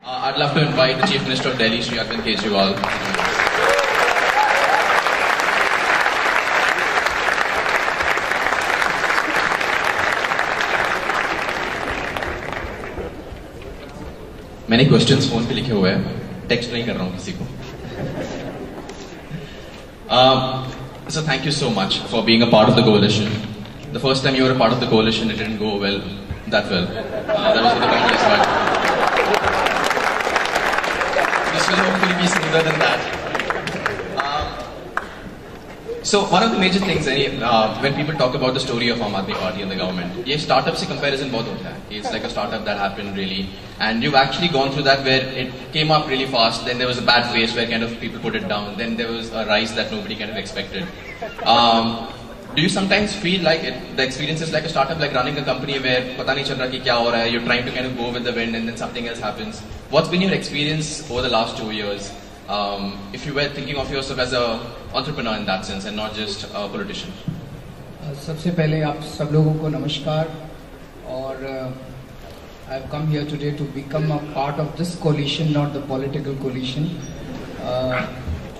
I'd love to invite the Chief Minister of Delhi, Shri Arvind Kejriwal. मैंने questions phone पे लिखे हुए हैं, टेक्स्ट नहीं कर रहा हूँ किसी को. So thank you so much for being a part of the coalition. The first time you were a part of the coalition, it didn't go well, that well. That was with the Congress, but this will hopefully be smoother than that. So one of the major things when people talk about the story of Aam Aadmi Party and the government, ये startup से comparison बहुत होता है. It's like a startup that happened really, and you've actually gone through that where it came up really fast. Then there was a bad phase where kind of people put it down. Then there was a rise that nobody kind of expected. Do you sometimes feel like the experience is like a startup, like running a company where पता नहीं चल रहा कि क्या हो रहा है? You're trying to kind of go with the wind, and then something else happens. What's been your experience over the last 2 years? If you were thinking of yourself as an entrepreneur in that sense and not just a politician. सबसे पहले आप सब लोगों को नमस्कार और I've come here today to become a part of this coalition, not the political coalition,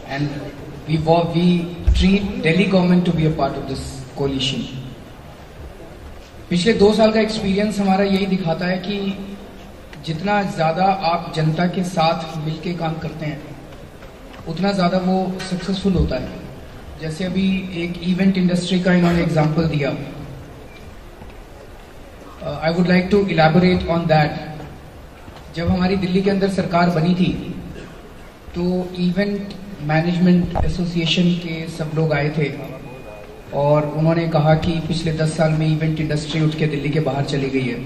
and we treat Delhi government to be a part of this coalition. पिछले 2 साल का एक्सपीरियंस हमारा यही दिखाता है कि जितना ज़्यादा आप जनता के साथ मिलके काम करते हैं उतना ज़्यादा वो सक्सेसफुल होता है. जैसे अभी एक इवेंट इंडस्ट्री का इन्होंने एग्जांपल दिया. I would like to elaborate on that. जब हमारी दिल्ली के अंदर सरकार बनी थी तो इवेंट मैनेजमेंट एसोसिएशन के सब लोग आए थे और उन्होंने कहा कि पिछले 10 साल में इवेंट इंडस्ट्री उठ के दिल्ली के बाहर चली गई है.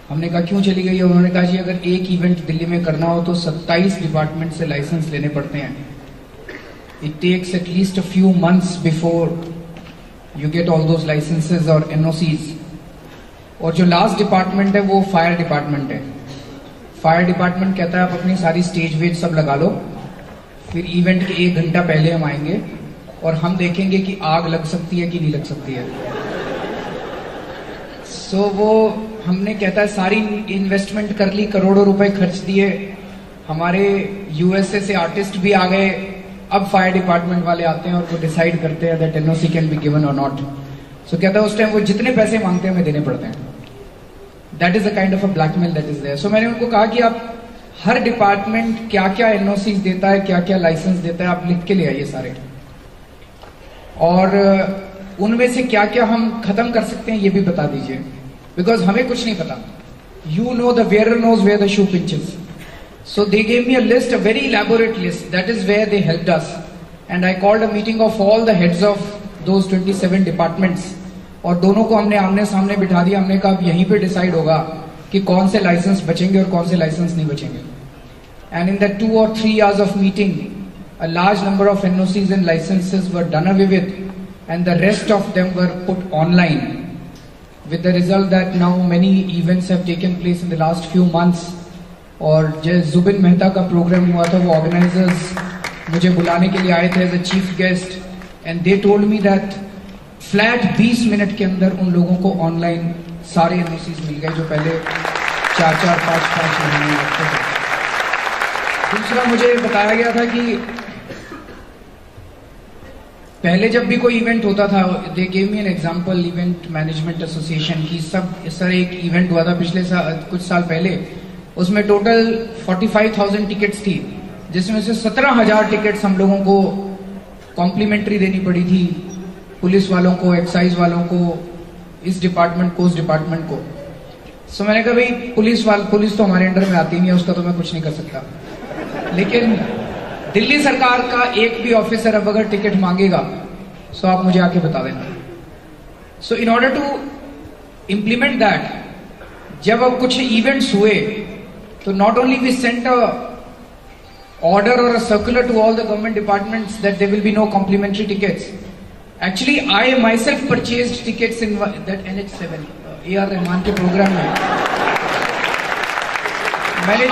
हमने कहा क्यों चली गई है? उन्होंने कहा जी अगर एक इवेंट दिल्ली में करना हो तो 27 डिपार्टमेंट से लाइसेंस लेने पड़ते हैं. It takes at least a few months before you get all those licenses और एनओसीज. और जो लास्ट डिपार्टमेंट है वो फायर डिपार्टमेंट है. फायर डिपार्टमेंट कहता है आप अपनी सारी स्टेज वेज सब लगा लो, फिर इवेंट के 1 घंटा पहले हम आएंगे और हम देखेंगे कि आग लग सकती है कि नहीं लग सकती है. सो वो हमने कहता है सारी इन्वेस्टमेंट कर ली, करोड़ों रुपए खर्च दिए, हमारे यूएसए से आर्टिस्ट भी आ गए, अब फायर डिपार्टमेंट वाले आते हैं और वो डिसाइड करते हैं that NOC can be given और नॉट. सो कहता है उस टाइम वो जितने पैसे मांगते हैं हमें देने पड़ते हैं. That is a kind of a blackmail that is there. So मैंने उनको कहा कि आप हर डिपार्टमेंट क्या क्या एनओसी देता है, क्या क्या लाइसेंस देता है, आप लिख के ले आइए सारे, और उनमें से क्या क्या हम खत्म कर सकते हैं ये भी बता दीजिए, बिकॉज हमें कुछ नहीं पता. You know the wear knows where the shoe pinches. So they gave me a list, a very elaborate list. That is where they helped us, and I called a meeting of all the heads of those 27 departments, और दोनों को हमने आमने सामने बिठा दिया. हमने कहा अब यहीं पे डिसाइड होगा कि कौन से लाइसेंस बचेंगे और कौन से लाइसेंस नहीं बचेंगे. And in that 2 or 3 hours of meeting, a large number of NOCs and licenses were done away with, and the rest of them were put online, with the result that now many events have taken place in the last few months. और जो जुबिन मेहता का programme हुआ था वो organisers मुझे बुलाने के लिए आए थे as a chief guest, and they told me that flat 20 minute के अंदर उन लोगों को ऑनलाइन सारे एनओसीज मिल गए जो पहले 4-4, 5-5 महीने लगते थे. दूसरा मुझे बताया गया था कि पहले जब भी कोई इवेंट होता था, दे gave me an example, event management association की सर एक इवेंट हुआ था पिछले कुछ साल पहले, उसमें टोटल 45,000 टिकट्स थी, जिसमें से 17,000 टिकट्स हम लोगों को कॉम्प्लीमेंट्री देनी पड़ी थी, पुलिस वालों को, एक्साइज वालों को, इस डिपार्टमेंट को, उस डिपार्टमेंट को. सो मैंने कहा भाई पुलिस तो हमारे अंडर में आती नहीं है, उसका तो मैं कुछ नहीं कर सकता, लेकिन दिल्ली सरकार का एक भी ऑफिसर अब अगर टिकट मांगेगा सो आप मुझे आके बता देना. So in order to implement that, जब अब कुछ इवेंट्स हुए तो not only we sent a order और a circular to all the government departments that there will be no complimentary tickets. Actually I myself purchased tickets in that NH7 AR Rahman के programme में.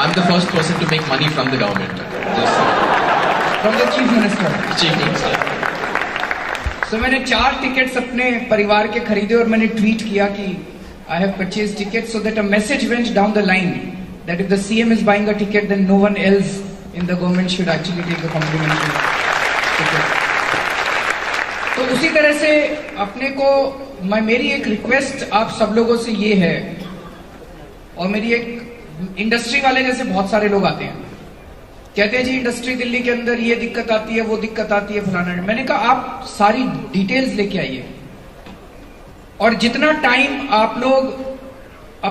I'm the first person to make money from the government. From the chief minister. Chief minister. So मैंने 4 tickets अपने परिवार के खरीदे और मैंने tweet किया कि I have purchased tickets so that a message went down the line that if the CM is buying a ticket, then no one else in the government should actually take a complimentary ticket. तो उसी तरह से अपने को मेरी एक request आप सब लोगों से ये है, और मेरी एक इंडस्ट्री वाले जैसे बहुत सारे लोग आते हैं, कहते हैं जी इंडस्ट्री दिल्ली के अंदर ये दिक्कत आती है, वो दिक्कत आती है, फलाना। मैंने कहा आप सारी डिटेल्स लेके आइए, और जितना टाइम आप लोग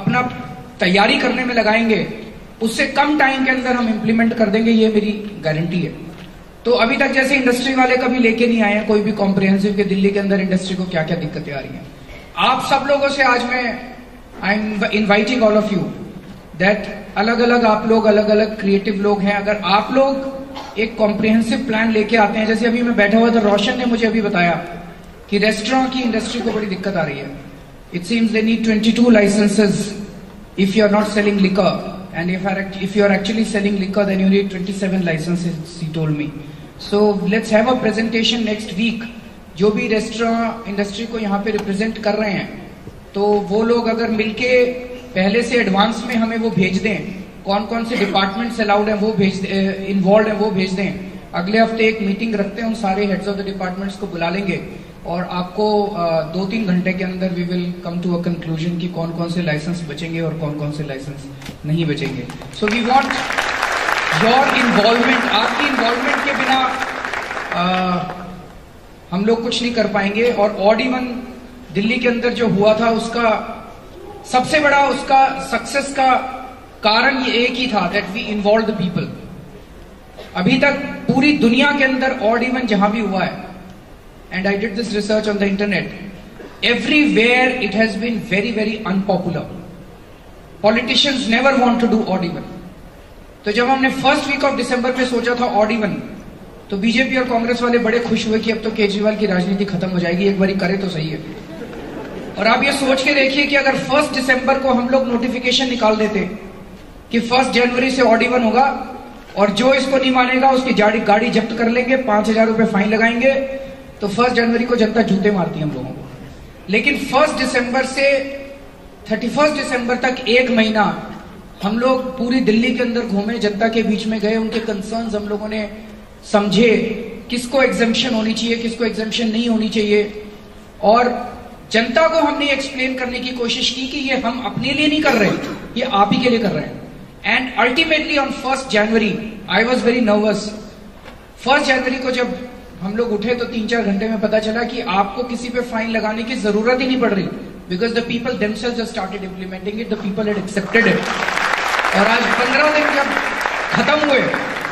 अपना तैयारी करने में लगाएंगे उससे कम टाइम के अंदर हम इंप्लीमेंट कर देंगे, ये मेरी गारंटी है। तो अभी तक जैसे इंडस्ट्री वाले कभी लेके नहीं आए हैं कोई भी कॉम्प्रिहेंसिव कि दिल्ली के अंदर इंडस्ट्री को क्या क्या दिक्कतें आ रही हैं। आप सब लोगों से आज मैं I am inviting all of you that अलग अलग आप लोग अलग अलग क्रिएटिव लोग हैं, अगर आप लोग एक कॉम्प्रिहेंसिव प्लान लेके आते हैं, जैसे अभी मैं बैठा हुआ था, रोशन ने मुझे अभी बताया कि रेस्टोरेंट की इंडस्ट्री को बड़ी दिक्कत आ रही है। It seems they need 22 licenses if you are not selling liquor, and if you are actually selling liquor, then you need 27 licenses, he told me. So let's have a presentation next week. जो भी restaurant industry को यहाँ पे represent कर रहे हैं, तो वो लोग अगर मिलके पहले से एडवांस में हमें वो भेज दें, कौन कौन से डिपार्टमेंट्स अलाउड हैं वो भेज इन्वॉल्व हैं वो भेज दें। अगले हफ्ते एक मीटिंग रखते हैं, उन सारे हेड्स ऑफ द डिपार्टमेंट्स को बुला लेंगे, और आपको 2-3 घंटे के अंदर we will come to a conclusion कि कौन कौन से लाइसेंस बचेंगे और कौन कौन से लाइसेंस नहीं बचेंगे। So we want your involvement. आपकी इन्वॉल्वमेंट के बिना हम लोग कुछ नहीं कर पाएंगे। और ऑड इवन दिल्ली के अंदर जो हुआ था उसका सबसे बड़ा उसका सक्सेस का कारण ये एक ही था, that we involve the people. अभी तक पूरी दुनिया के अंदर ऑड इवन जहां भी हुआ है, and I did this research on the internet, everywhere it has been very very unpopular. Politicians never want to do odd even. तो जब हमने फर्स्ट वीक ऑफ दिसंबर पे सोचा था ऑड इवन, तो बीजेपी और कांग्रेस वाले बड़े खुश हुए कि अब तो केजरीवाल की राजनीति खत्म हो जाएगी, एक बारी करे तो सही है। और आप ये सोच के देखिए कि अगर 1 दिसंबर को हम लोग नोटिफिकेशन निकाल देते कि 1 जनवरी से ऑड इवन होगा, और जो इसको नहीं मानेगा उसकी गाड़ी जब्त कर लेंगे, 5,000 रुपए फाइन लगाएंगे, तो 1 जनवरी को जनता जूते मारती है हम लोगों को। लेकिन 1 दिसंबर से 31 दिसंबर तक 1 महीना हम लोग पूरी दिल्ली के अंदर घूमे, जनता के बीच में गए, उनके कंसर्न्स हम लोगों ने समझे, किसको एग्जेम्पशन होनी चाहिए, किसको एग्जेम्पशन नहीं होनी चाहिए, और जनता को हमने एक्सप्लेन करने की कोशिश की कि ये हम अपने लिए नहीं कर रहे, ये आप ही के लिए कर रहे हैं। And ultimately on 1 January I was very nervous. 1 जनवरी को जब हम लोग उठे तो 3-4 घंटे में पता चला कि आपको किसी पे फाइन लगाने की जरूरत ही नहीं पड़ रही, because the people themselves have started implementing it, the people had accepted it. और आज 15 दिन जब खत्म हुए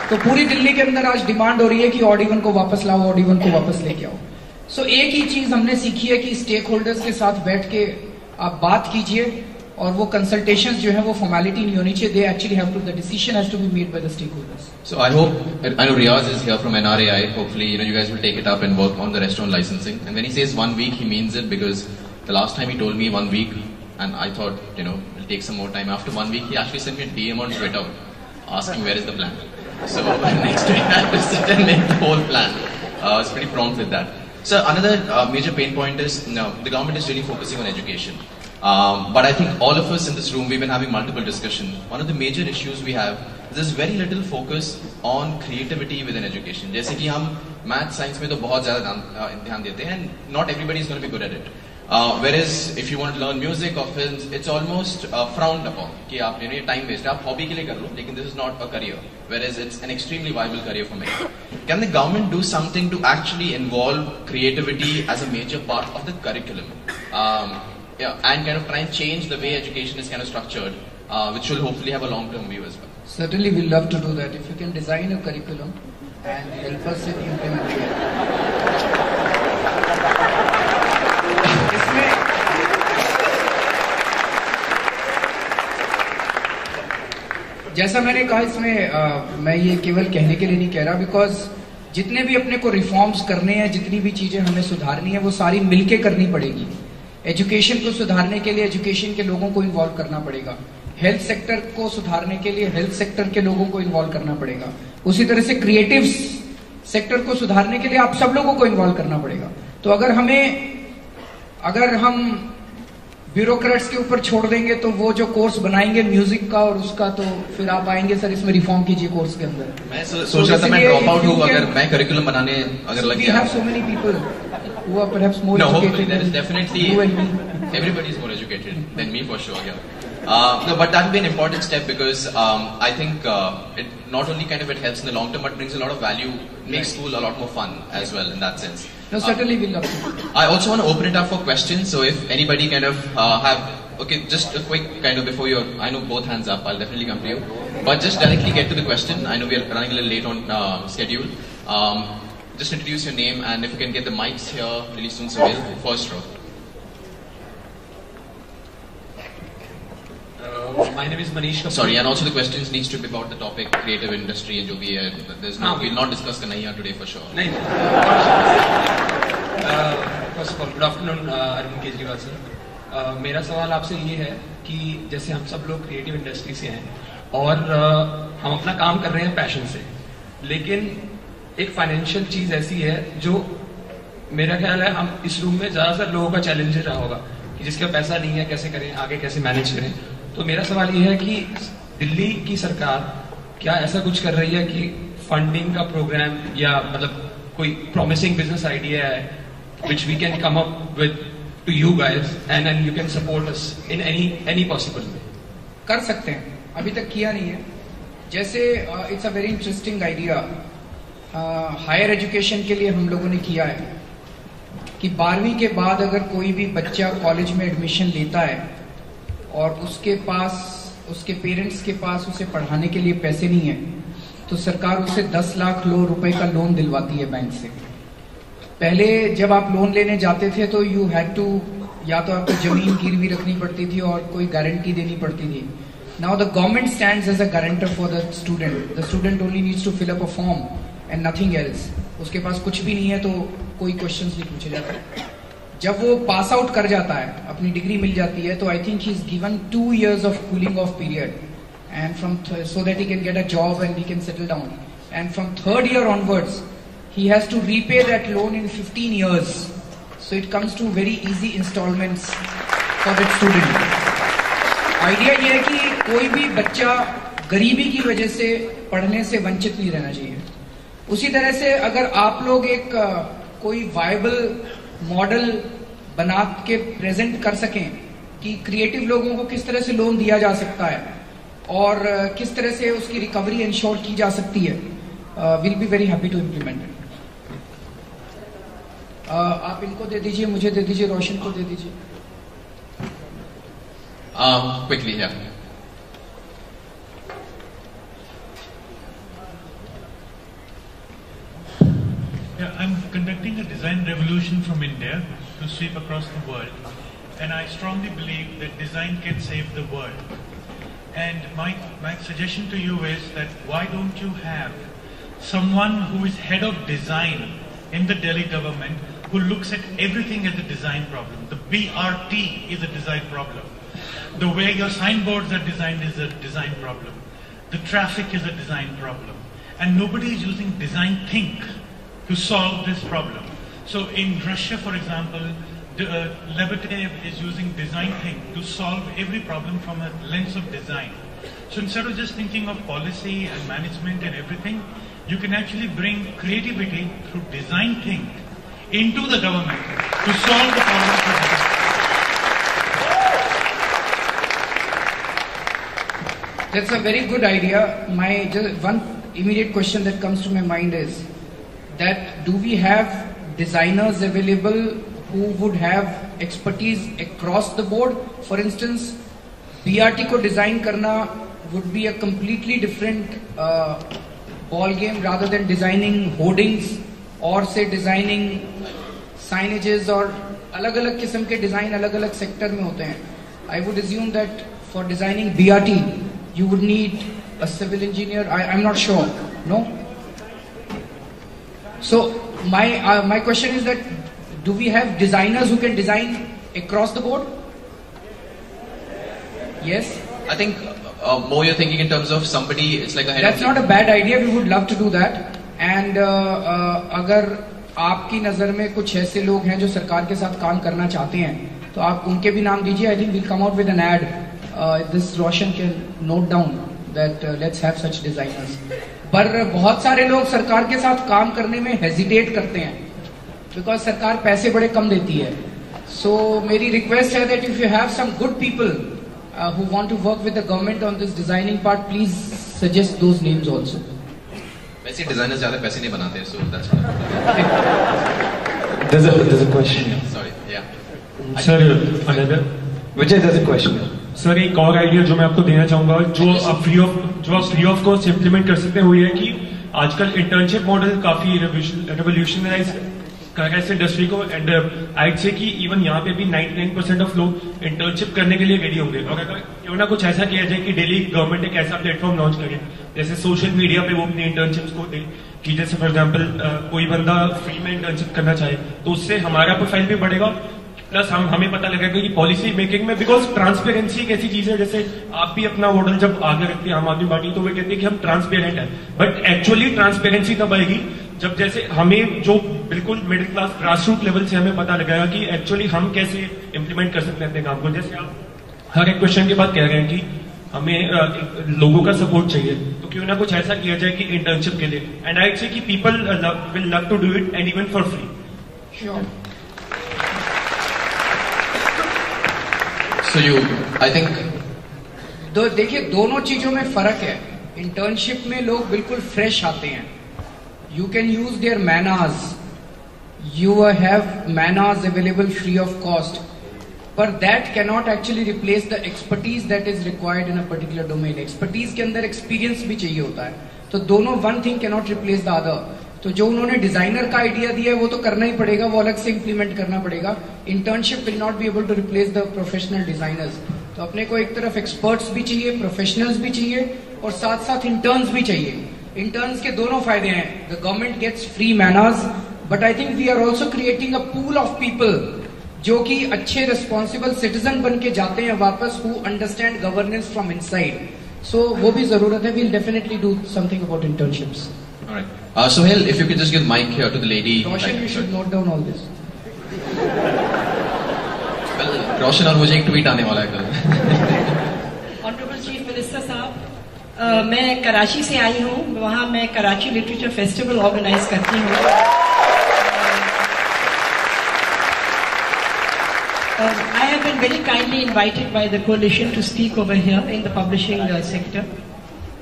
तो पूरी दिल्ली के अंदर आज डिमांड हो रही है कि ऑड इवन को वापस लाओ, ऑड इवन को वापस लेके आओ। सो एक ही चीज हमने सीखी है कि स्टेक होल्डर्स के साथ बैठ के आप बात कीजिए, और वो कंसल्टेशंस जो है वो फॉर्मेलिटी नहीं होनी चाहिए, they actually have to, the decision has to be made by the stakeholders. So I know Riyaz is here from NRAI. Hopefully, you guys will take it up and work on the restaurant licensing. And when he says 1 week, he means it, because the last time he told me 1 week, and I thought, it'll take some more time. After 1 week, he actually sent me a DM on Twitter asking where is the plan. So next week I have to sit and make the whole plan. It's pretty prompt with that. So another major pain point is, the government is really focusing on education. But I think all of us in this room, we've been having multiple discussions. One of the major issues we have is there's very little focus on creativity within education. जैसे कि हम math science में तो बहुत ज्यादा ध्यान देते हैं, and not everybody is going to be good at it. Whereas if you want to learn music or films, it's almost frowned upon कि आप ये टाइम वेस्ट है, आप हॉबी के लिए कर लो, लेकिन this is not a career. Whereas it's an extremely viable career for many. Can the government do something to actually involve creativity as a major part of the curriculum? And kind of try and change the way education is kind of structured, which will hopefully have a long-term view as well. Certainly, we'll love to do that. If you can design a curriculum and help us in implementing it. इसमें जैसा मैंने कहा, इसमें मैं ये केवल कहने के लिए नहीं कह रहा, बिकॉज जितने भी अपने को रिफॉर्म्स करने हैं, जितनी भी चीजें हमें सुधारनी है, वो सारी मिलके करनी पड़ेगी। एजुकेशन को सुधारने के लिए एजुकेशन के लोगों को इन्वॉल्व करना पड़ेगा, हेल्थ सेक्टर को सुधारने के लिए हेल्थ सेक्टर के लोगों को इन्वॉल्व करना पड़ेगा, उसी तरह से क्रिएटिव सेक्टर को सुधारने के लिए आप सब लोगों को इन्वॉल्व करना पड़ेगा। तो अगर हम ब्यूरोक्रेट्स के ऊपर छोड़ देंगे तो वो जो कोर्स बनाएंगे म्यूजिक का और उसका, तो फिर आप आएंगे सर इसमें रिफॉर्म कीजिए कोर्स के अंदर। मैं सोच रहा था मैं ड्रॉप आउट हूँ अगर मैं करिकुलम बनाने अगर लग गया। We have so many people who are perhaps more educated. There is definitely you and me. Everybody is more educated than me for sure. Yeah. No, but that will be an important step because I think it not only kind of it helps in the long term, but brings a lot of value, makes school a lot more fun as well in that sense. No, certainly we'll love to. I also want to open it up for questions. So if anybody kind of just a quick kind of before you, I know both hands up. I'll definitely come to you, but just directly get to the question. I know we are running a little late on schedule. Just introduce your name and if you can get the mics here really soon, so we'll first row. My name is Manish Kapoor. Sorry, and also the questions needs to be about the topic creative industry and जो भी है. There's no, we'll not discuss करना here today for sure. नहीं. First of all, good afternoon, Arvind Kejriwal sir. मेरा सवाल आपसे ये है कि जैसे हम सब लोग क्रिएटिव इंडस्ट्री से हैं और हम अपना काम कर रहे हैं पैशन से, लेकिन एक फाइनेंशियल चीज ऐसी है जो मेरा ख्याल है हम इस रूम में ज्यादातर लोगों का चैलेंज रहा होगा कि जिसका पैसा नहीं है कैसे करें, आगे कैसे मैनेज करें। तो मेरा सवाल ये है कि दिल्ली की सरकार क्या ऐसा कुछ कर रही है कि फंडिंग का प्रोग्राम या मतलब कोई प्रॉमिसिंग बिजनेस आइडिया है which we can come up with to you guys and you can support us in any possible way? कर सकते हैं, अभी तक किया नहीं है। जैसे it's a very interesting idea, higher education के लिए हम लोगों ने किया है कि 12वीं के बाद अगर कोई भी बच्चा कॉलेज में एडमिशन लेता है और उसके पास, उसके पेरेंट्स के पास उसे पढ़ाने के लिए पैसे नहीं है, तो सरकार उसे 10 लाख रुपए का लोन दिलवाती है बैंक से। पहले जब आप लोन लेने जाते थे तो यू हैड टू, या तो आपको जमीन गिरवी रखनी पड़ती थी और कोई गारंटी देनी पड़ती थी। Now the government stands as a guarantor for the student only needs to fill up a form and nothing else. उसके पास कुछ भी नहीं है तो कोई क्वेश्चंस नहीं पूछे जाते। जब वो पास आउट कर जाता है, अपनी डिग्री मिल जाती है, तो I think he is given 2 years of cooling of period and from so that he can get a job and he can settle down, and from 3rd year onwards he has to repay that loan in 15 years, so it comes to very easy installments for that student. Idea ये है कि कोई भी बच्चा गरीबी की वजह से पढ़ने से वंचित नहीं रहना चाहिए। उसी तरह से अगर आप लोग एक कोई वायबल मॉडल बना के प्रेजेंट कर सकें कि क्रिएटिव लोगों को किस तरह से लोन दिया जा सकता है और किस तरह से उसकी रिकवरी इंश्योर की जा सकती है, will be very happy to implement it. आप इनको दे दीजिए, मुझे दे दीजिए, रोशन को दे दीजिए। Quickly, yeah. Yeah, I'm conducting a design revolution from India to sweep across the world, and I strongly believe that design can save the world. And my suggestion to you is that why don't you have someone who is head of design in the Delhi government who looks at everything as a design problem. The BRT is a design problem. The way your signboards are designed is a design problem. The traffic is a design problem. And nobody is using design think to solve this problem. So in Russia, for example, Lebedev is using design think to solve every problem from a lens of design. So instead of just thinking of policy and management and everything, you can actually bring creativity through design think into the government to solve the problems of the government. That's a very good idea. My just one immediate question that comes to my mind is that do we have designers available who would have expertise across the board? For instance, BRT को design करना would be a completely different ball game rather than designing hoardings और से designing signages और अलग अलग किस्म के design अलग अलग सेक्टर में होते हैं। I would assume that for designing BRT you would need a civil engineer. I am not sure, no? So my question is that do we have designers who can design across the board? Yes, I think more you're thinking in terms of somebody, it's like a head. That's not a bad idea. We would love to do that. And अगर आपकी नजर में कुछ ऐसे लोग हैं जो सरकार के साथ काम करना चाहते हैं तो आप उनके भी नाम दीजिए. I think will come out with an ad. This Roshan can note down that let's have such designers. पर बहुत सारे लोग सरकार के साथ काम करने में हेजिटेट करते हैं बिकॉज सरकार पैसे बड़े कम देती है. सो मेरी रिक्वेस्ट है that if you have some good people who want to work with the government on this designing part, please suggest those names also. वैसे डिजाइनर्स ज्यादा पैसे नहीं बनाते, so that's there's a question. Sorry, yeah. Sir, another. Vijay, there's a question. Sir एक और idea जो मैं आपको देना चाहूंगा, जो आप फ्री ऑफ कॉस्ट इम्प्लीमेंट कर सकते हैं, वो ये है कि आजकल इंटर्नशिप मॉडल काफी रेवोल्यूशनराइज कर रहा है इस इंडस्ट्री को. एंड आइड से कि इवन यहाँ पे भी 99% ऑफ लोग इंटर्नशिप करने के लिए रेडी होंगे. और अगर क्यों ना कुछ ऐसा किया जाए कि डेली गवर्नमेंट एक ऐसा प्लेटफॉर्म लॉन्च करे जैसे सोशल मीडिया पे वो अपनी इंटर्नशिप्स को दे कि जैसे फॉर एग्जाम्पल कोई बंदा फ्री में इंटर्नशिप करना चाहे तो उससे हमारा प्रोफाइल भी बढ़ेगा, प्लस हमें पता लगेगा कि पॉलिसी मेकिंग में, बिकॉज ट्रांसपेरेंसी एक ऐसी चीज है, जैसे आप भी अपना मॉडल जब आगे रखते हैं आम आदमी पार्टी तो वो कहते हैं कि हम ट्रांसपेरेंट है, बट एक्चुअली ट्रांसपेरेंसी तब आएगी जब जैसे हमें जो बिल्कुल middle class grass root level से हमें पता लगेगा कि एक्चुअली हम कैसे इंप्लीमेंट कर सकते हैं अपने काम को. जैसे आप हर एक क्वेश्चन के बाद कह रहे हैं कि हमें लोगों का सपोर्ट चाहिए, तो क्यों ना कुछ ऐसा किया जाए कि इंटर्नशिप के लिए. एंड आई से कि people will love to do it and even for free. Sure. So you, I think. देखिए दोनों चीजों में फर्क है. इंटर्नशिप में लोग बिल्कुल फ्रेश आते हैं. You can use their manas. You have manas available free of cost. But that cannot actually replace the expertise that is required in a particular domain. Expertise के अंदर experience भी चाहिए होता है. तो दोनों one thing cannot replace the other. तो जो उन्होंने डिजाइनर का आइडिया दिया है वो तो करना ही पड़ेगा, वो अलग से इम्प्लीमेंट करना पड़ेगा. Internship will not be able to replace the professional designers. तो अपने को एक तरफ एक्सपर्ट्स भी चाहिए, प्रोफेशनल्स भी चाहिए और साथ साथ इंटर्न्स भी चाहिए. इंटर्न्स के दोनों फायदे हैं. The government gets free manners, but I think we are also creating a pool of people जो कि अच्छे रिस्पॉन्सिबल सिटीजन बन के जाते हैं वापस, who understand governance from inside. So वो भी जरूरत है. We'll definitely do something about internships. Alright. Sohail, if you could just give mic here to the lady. Roshan, you should note down all this. Well, Roshan और मुझे एक tweet आने वाला है कल. ऑनरेबल चीफ मिनिस्टर साहब, मैं कराची से आई हूँ. वहाँ मैं कराची लिटरेचर फेस्टिवल ऑर्गेनाइज करती हूँ. I have been very kindly invited by the coalition to speak over here in the publishing sector.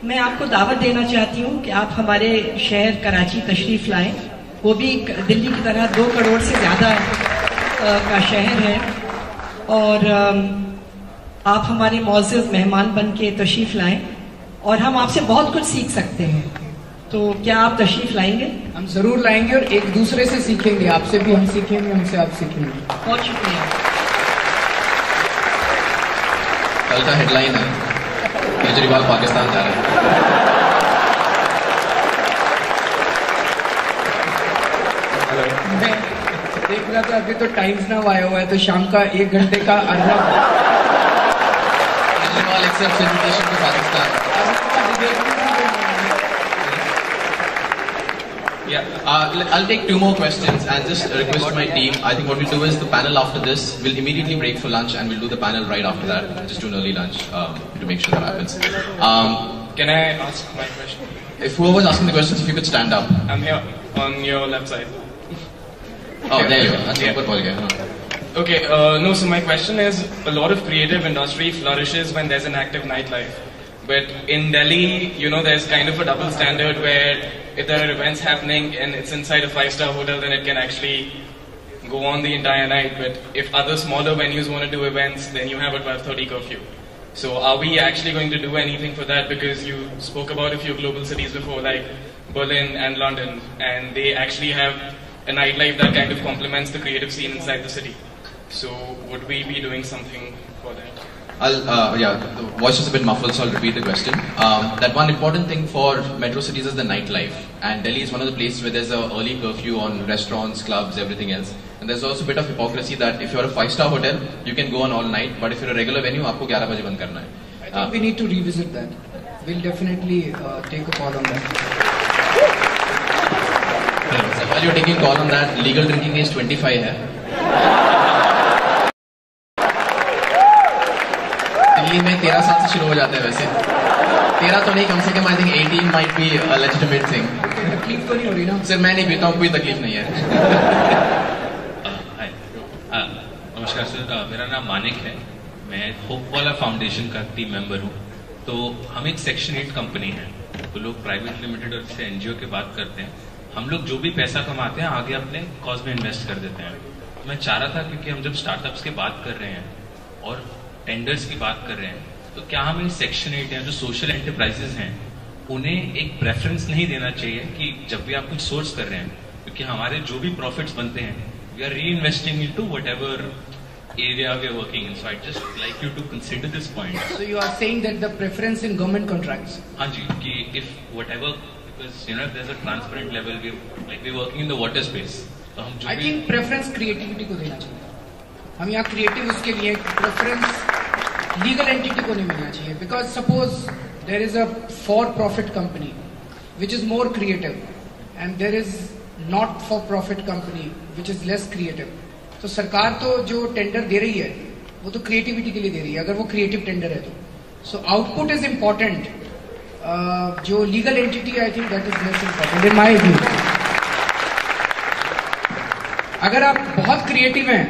मैं आपको दावत देना चाहती हूँ कि आप हमारे शहर कराची तशरीफ लाएं. वो भी दिल्ली की तरह 2 करोड़ से ज्यादा का शहर है और आप हमारे मौजूद मेहमान बन के तशरीफ लाएं और हम आपसे बहुत कुछ सीख सकते हैं. तो क्या आप तशरीफ लाएंगे? हम जरूर लाएंगे और एक दूसरे से सीखेंगे. आपसे भी हम सीखेंगे, हमसे आप सीखेंगे. बहुत शुक्रिया. कल का हेडलाइन है केजरीवाल पाकिस्तान जा रहे हैं. मैं देख रहा था अभी तो टाइम्स नाउ आया हुआ है तो शाम का 1 घंटे का Arnab Kejriwal accepts invitation to Pakistan. Yeah, I'll take 2 more questions and just request my team. I think what we'll do is the panel after this, we'll immediately break for lunch and we'll do the panel right after that. Just do an early lunch to make sure that happens. Can I ask my question? If whoever's asking the questions, if you could stand up. I'm here on your left side. Oh, there you go. That's super cool. Okay, no, so my question is, a lot of creative industry flourishes when there's an active nightlife. But in Delhi, you know, there's kind of a double standard where if there are events happening and it's inside a 5-star hotel, then it can actually go on the entire night. But if other smaller venues want to do events, then you have a 12:30 curfew. So are we actually going to do anything for that? Because you spoke about a few global cities before, like Berlin and London, and they actually have a nightlife that kind of complements the creative scene inside the city. So would we be doing something for that? The voice was a bit muffled, so I'll repeat the question. That one important thing for metro cities is the nightlife, and Delhi is one of the places where there's an early curfew on restaurants, clubs, everything else. And there's also a bit of hypocrisy that if you're a 5-star hotel, you can go on all night, but if you're a regular venue, आपको 11 बजे बंद करना है. I think we need to revisit that. We'll definitely take a call on that. So while you're taking call on that, legal drinking age 25 है. 18 में 13 साल से शुरू हो जाते हैं वैसे 13 तो नहीं कम से कम I think 18 might be a legitimate thing तकलीफ तो नहीं हो रही ना सर मैं नहीं पीता हूँ कोई तकलीफ नहीं है नमस्कार सर मेरा नाम मानिक है मैं होप वाला फाउंडेशन का टीम मेंबर हूँ तो हम एक सेक्शन 8 कंपनी है तो लोग प्राइवेट लिमिटेड और से एनजीओ की बात करते हैं हम लोग जो भी पैसा कमाते हैं आगे अपने कॉज में इन्वेस्ट कर देते हैं तो मैं चाह रहा था क्योंकि हम जब स्टार्टअप्स की बात कर रहे हैं और टेंडर्स की बात कर रहे हैं तो क्या हमें सेक्शन 8 या जो सोशल एंटरप्राइजेस हैं उन्हें एक प्रेफरेंस नहीं देना चाहिए कि जब भी आप कुछ सोर्स कर रहे हैं क्योंकि हमारे जो भी प्रॉफिट्स बनते हैं we are reinvesting into whatever area we are working in. So I'd just like you to consider this point. So you are saying that the preference in government contracts? हाँ जी, कि if whatever, because you know if there's a transparent level, we're working in the water space. तो हम जो I think preference creativity को देना चाहिए. हम यहाँ creative उसके लिए preference legal entity को नहीं मिलना चाहिए. Because suppose there is a for-profit company which is more creative, and there is not-for-profit company which is less creative. तो सरकार तो जो टेंडर दे रही है वो तो क्रिएटिविटी के लिए दे रही है अगर वो क्रिएटिव टेंडर है तो सो आउटपुट इज इम्पोर्टेंट जो legal entity I think that is less important in my view अगर आप बहुत क्रिएटिव हैं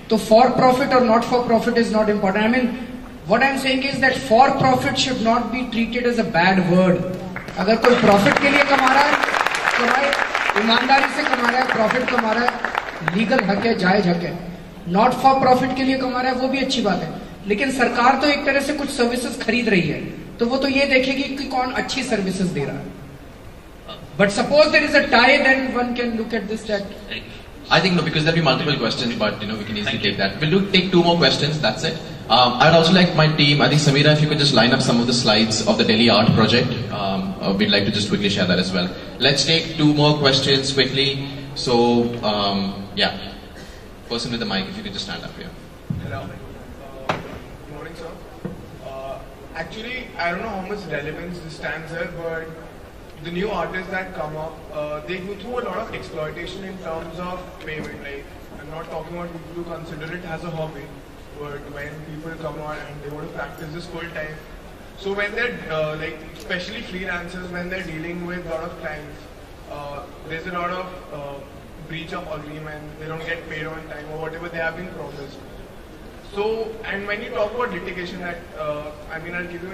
तो फॉर प्रॉफिट और not for profit is not important I mean what I am saying is that for profit should not be treated as a bad word अगर कोई profit के लिए कमा रहा है कमाए ईमानदारी से कमा रहा है प्रॉफिट कमा रहा है लीगल हक है जायज हक है नॉट फॉर प्रॉफिट के लिए कमा रहा है वो भी अच्छी बात है लेकिन सरकार तो एक तरह से कुछ सर्विसेज खरीद रही है तो वो तो ये देखेगी कि कौन अच्छी सर्विसेज दे रहा है but suppose there is a tie then one can look at this that I think no, because there'll be multiple questions, but we can easily take that. We'll take 2 more questions. That's it. I'd also like my team. I think Samira, if you could just line up some of the slides of the Delhi Art Project, we'd like to just quickly share that as well. Let's take 2 more questions quickly. So, yeah, person with the mic, if you could just stand up here. Hello. Good morning, sir. Actually, I don't know how much relevance this stands here, but the new artists that come up, they go through a lot of exploitation in terms of payment. Like, I'm not talking about people who consider it as a hobby, but when people come on and they want to practice this full time. So when they're like, especially freelancers, when they're dealing with a lot of clients, there's a lot of breach of agreement. They don't get paid on time or whatever they have been promised. So, and when you talk about litigation, that I mean, I'll give you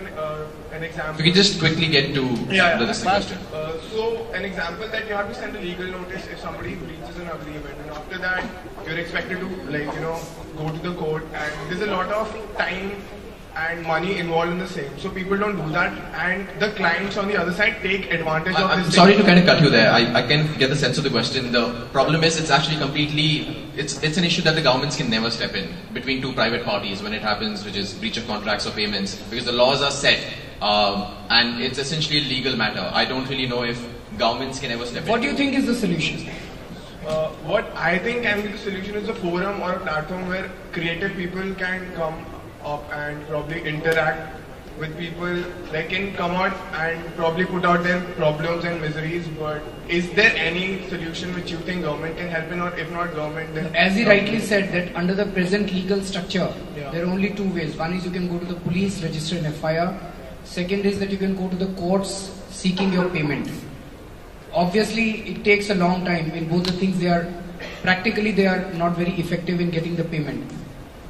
an example. We can just quickly get to the question. So, an example that you have to send a legal notice if somebody breaches an agreement, and after that, you're expected to go to the court, and there's a lot of time and money involved in the same. So people don't do that, and the clients on the other side take advantage of this. I'm sorry to kind of cut you there. I can get the sense of the question. The problem is it's actually completely, it's an issue that the governments can never step in between 2 private parties when it happens, which is breach of contracts or payments, because the laws are set, and it's essentially a legal matter. I don't really know if governments can ever step in. What do you think is the solution? What I think can be the solution is a forum or a platform where creative people can come up and probably interact with people. They can come out and probably put out their problems and miseries. But is there any solution which you think government can help in, or if not government, then as he rightly said that under the present legal structure, there are only 2 ways. One is you can go to the police, register an FIR. Second is that you can go to the courts seeking your payment. Obviously, it takes a long time. In both the things, they are not very effective in getting the payment.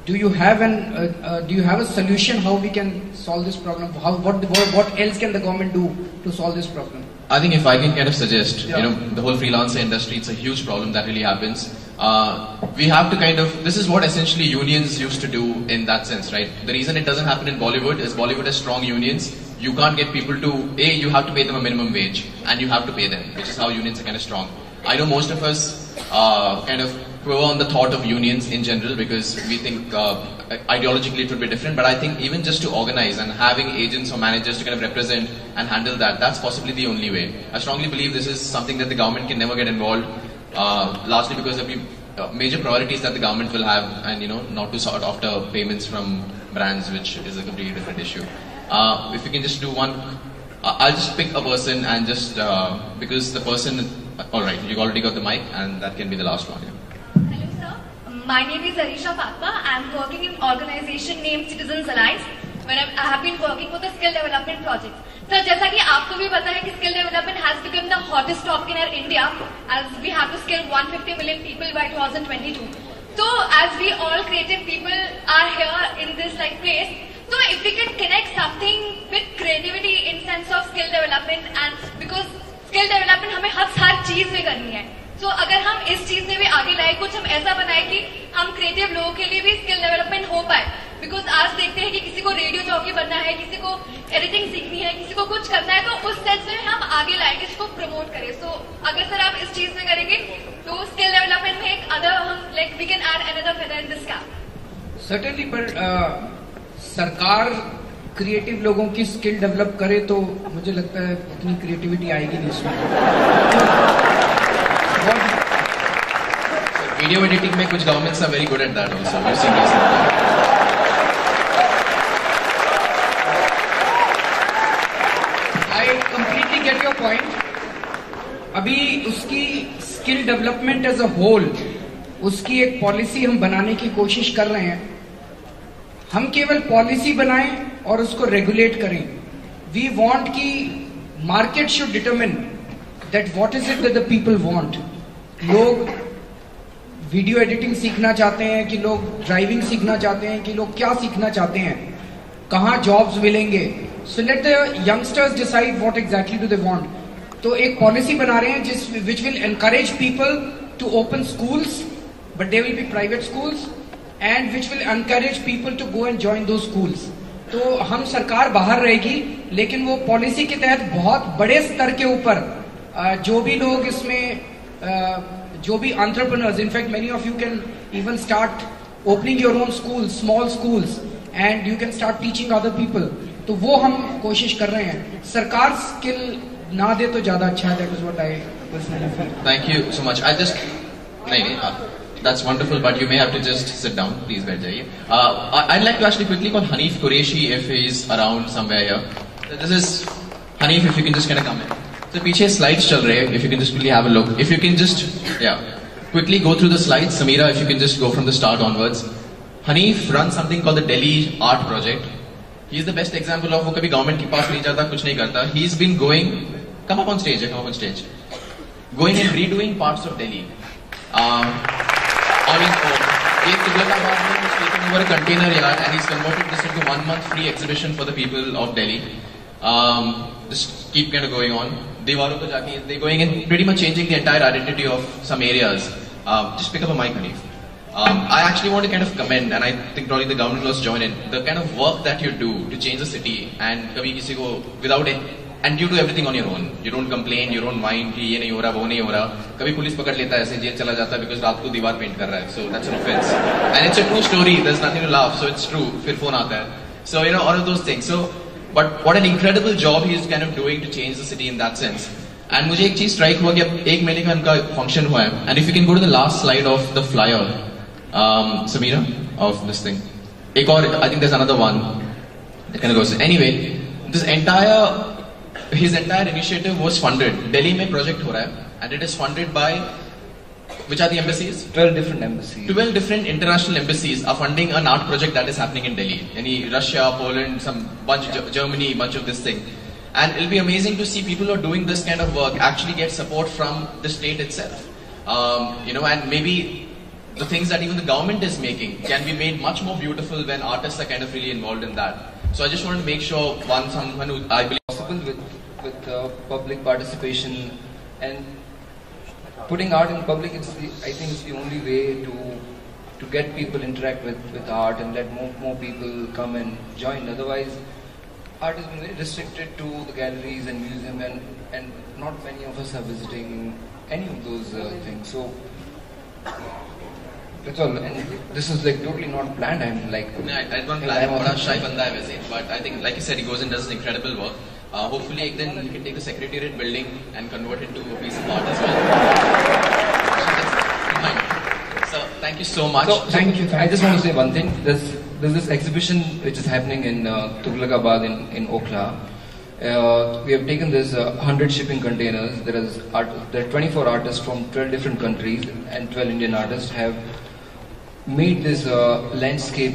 Do you have a solution how we can solve this problem? What else can the government do to solve this problem? I think if I can kind of suggest, the whole freelancer industry, it's a huge problem that really happens. We have to this is what essentially unions used to do in that sense, right? The reason it doesn't happen in Bollywood is Bollywood has strong unions. You can't get people to, you have to pay them a minimum wage, and you have to pay them, which is how unions are kind of strong. I know most of us kind of quiver on the thought of unions in general because we think ideologically it would be different, but I think even just to organize and having agents or managers to kind of represent and handle that's possibly the only way. I strongly believe this is something that the government can never get involved, largely because there will be major priorities that the government will have, and not to sort after payments from brands, which is a completely different issue. If you can just do one, I'll just pick a person and just because the person, alright, you already got the mic, and that can be the last one. Hello sir, my name is Arisha Fatma. I am working in an organization named Citizens Alliance, when I have been working with the skill development projects. So जैसा कि आपको भी पता है कि skill development has become the hottest topic in our India, as we have to skill 150 million people by 2022. So as we all creative people are here in this like place, so if we can connect something with creativity in sense of skill development, and because skill development हमें हर चीज में करनी है, so अगर हम इस चीज में भी आगे लाए, कुछ हम ऐसा बनाए कि हम क्रिएटिव लोगों के लिए भी स्किल डेवलपमेंट हो पाए. बिकॉज आज देखते हैं कि किसी को रेडियो जॉकी बनना है, किसी को एडिटिंग सीखनी है, किसी को कुछ करना है, तो उस सेंस में हम आगे लाएंगे, इसको प्रमोट करें. सो अगर सर आप इस चीज में करेंगे तो स्किल डेवलपमेंट में एक other hmm like we can add another feather in this cap. Certainly, पर सरकार क्रिएटिव लोगों की स्किल डेवलप करे तो मुझे लगता है उतनी क्रिएटिविटी आएगी नहीं उसमें. वीडियो एडिटिंग में कुछ governments are very good at that also. We seen this. I completely get your point. अभी उसकी skill development as a whole, उसकी एक पॉलिसी हम बनाने की कोशिश कर रहे हैं. हम केवल पॉलिसी बनाएं और उसको रेगुलेट करें. वी वांट कि market should determine that what is it that the people want. लोग वीडियो एडिटिंग सीखना चाहते हैं कि लोग ड्राइविंग सीखना चाहते हैं कि लोग क्या सीखना चाहते हैं, कहाँ जॉब्स मिलेंगे. So let the youngsters decide what exactly do they want. तो एक पॉलिसी बना रहे हैं जिस which will encourage people to open schools, but they will be private schools, and which will encourage people to go and join those schools. तो हम सरकार बाहर रहेगी, लेकिन वो पॉलिसी के तहत बहुत बड़े स्तर के ऊपर जो भी लोग इसमें जो भी entrepreneurs, in fact many of you can even start opening your own schools, small schools, and you can start teaching other people. तो वो हम कोशिश कर रहे हैं. सरकार स्किल ना दे तो ज्यादा अच्छा है. That is what I personally feel. Thank you so much. I just that's wonderful, but you may have to just sit down. Please बैठ जाइए. I'd like to actually quickly call Hanif Qureshi if he's around somewhere here. This is Hanif. If you can just kind of come in. So पीछे slides चल रहे हैं. If you can just quickly have a look. If you can just quickly go through the slides. Samira, if you can just go from the start onwards. Hanif runs something called the Delhi Art Project. He is the best example of वो कभी government के पास नहीं जाता, कुछ नहीं करता. He's been going. Come up on stage. Come up on stage. Going and redoing parts of Delhi. On his own. He's taken over a container yard and he's converted this into 1 month free exhibition for the people of Delhi. Just keep kind of going on. दीवारों पे जाके they're going and pretty much changing the entire identity of some areas. Just pick up a mic, Hanif. I actually want to kind of commend, and I think probably the government must join in, the kind of work that you do to change the city, and कभी किसी को without it, and you do everything on your own. You don't complain, you don't mind कि ये नहीं हो रहा, वो नहीं हो रहा. कभी पुलिस पकड़ लेता है, ऐसे जेल चला जाता है because रात को दीवार पेंट कर रहा है. So that's an offense. And it's a true story. There's nothing to laugh. So it's true. फिर फोन आता है. So you know all of those things. So but what an incredible job he is kind of doing to change the city in that sense. And मुझे एक चीज strike हुआ कि अब 1 महीने का इनका फंक्शन हुआ है. And if you can go to the last slide of the flyer, Samira, of this thing. एक और, I think there's another one that kind of goes. Anyway, his entire initiative was funded. Delhi में project हो रहा है, and it is funded by, which are the embassies? 12 different embassies. 12 different international embassies are funding an art project that is happening in Delhi. Any Russia, Poland, some bunch, Germany, bunch of this thing. And it'll be amazing to see people who are doing this kind of work actually get support from the state itself. And maybe the things that even the government is making can be made much more beautiful when artists are kind of really involved in that. So I just wanted to make sure someone who I believe possible with public participation and putting art in public. I think it's the only way to get people interact with art and let more people come and join. Otherwise, art has been very restricted to the galleries and museum, and not many of us are visiting any of those things. So that's all. And this is like totally not planned. I'm like, I don't plan. बड़ा shy बंदा है वैसे, but I think, like you said, he goes and does incredible work. Hopefully, एक दिन he can take the Secretariat building and convert it to a piece of art as well. So thank you so much. Thank you. I just want to say one thing. There's this exhibition which is happening in Tughlakabad in Okhla. We have taken this 100 shipping containers. There are 24 artists from 12 different countries, and 12 Indian artists have made this landscape,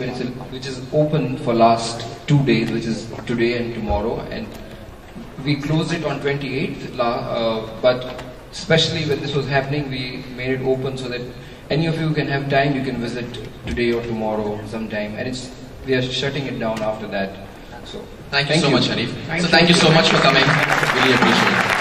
which is open for last 2 days, which is today and tomorrow, and we closed it on 28th. But especially when this was happening, we made it open so that any of you can have time, you can visit today or tomorrow sometime, and we are shutting it down after that. So thank you so much, Hanif. Thank you so much for coming. Really appreciate it.